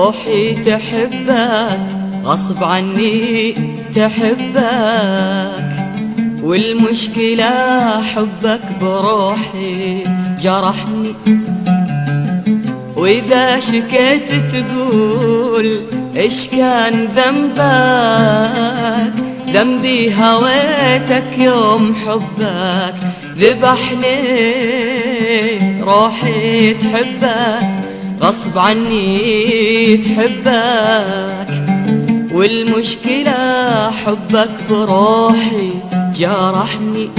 روحي تحبك غصب عني تحبك، والمشكلة حبك بروحي جرحني. وإذا شكيت تقول إيش كان ذنبك، ذنبي هويتك يوم حبك ذبحني. روحي تحبك غصب عني تحبك، والمشكلة حبك بروحي جرحني.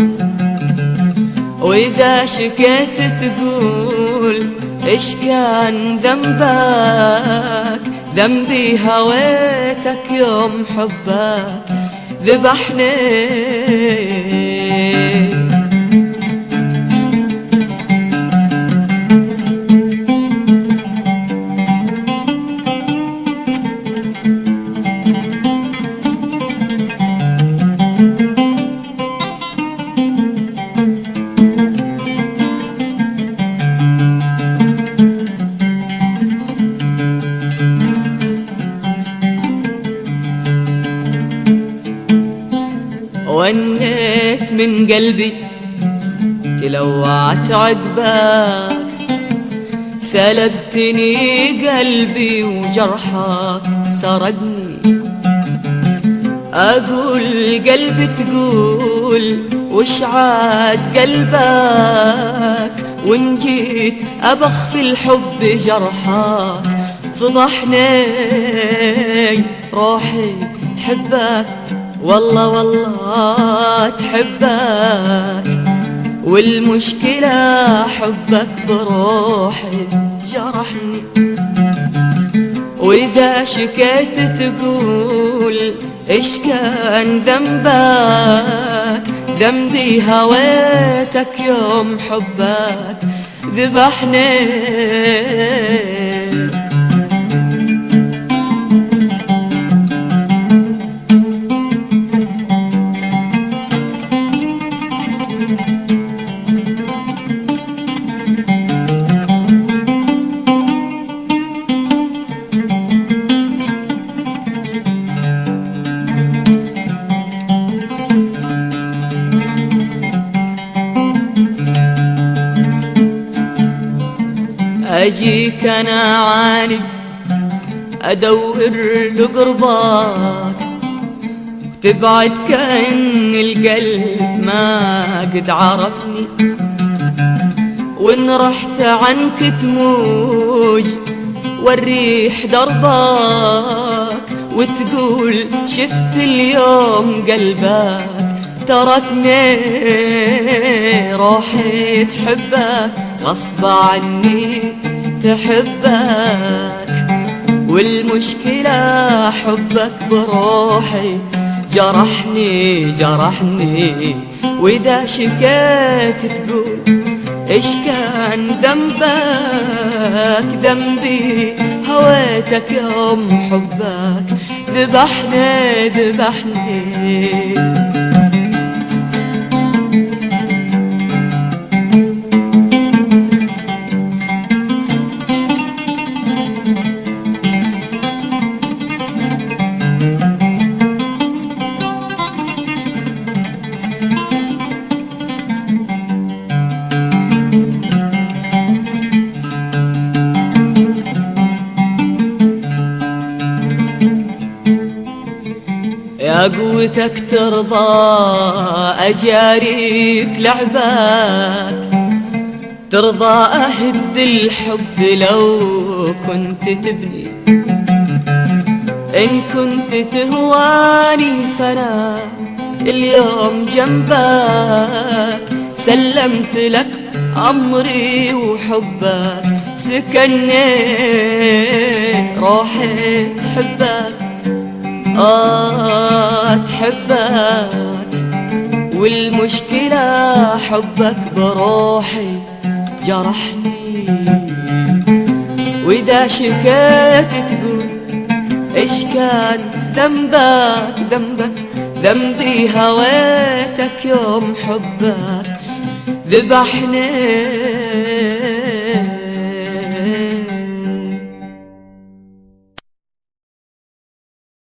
وإذا شكيت تقول إيش كان ذنبك، ذنبي هويتك يوم حبك ذبحني. ونيت من قلبي تلوعت عقبك، سلبتني قلبي وجرحك سرقني. أقول قلبي تقول وش عاد قلبك، وإن جيت أبخ في الحب جرحك فضحني. روحي تحبك والله والله تحبك، والمشكلة حبك بروحي جرحني. وإذا شكيت تقول إيش كان ذنبك، ذنبي هويتك يوم حبك ذبحني. أجيك أنا عاني أدور لقربك، تبعد كأن القلب ما قد عرفني. وإن رحت عنك تموج والريح دربك، وتقول شفت اليوم قلبك تركني. روحي تحبك غصب عني تحبك، والمشكلة حبك بروحي جرحني جرحني. وإذا شكيت تقول إيش كان ذنبك، ذنبي هويتك يوم حبك ذبحني ذبحني. يا قوتك ترضى أجاريك لعبك، ترضى أهد الحب لو كنت تبني. إن كنت تهواني فأنا اليوم جنبك، سلمت لك أمري وحبك سكني. روحي تحبك تحبك، والمشكلة حبك بروحي جرحني. وإذا شكيت تقول إيش كان ذنبك، ذنبك ذنبي هويتك يوم حبك ذبحني.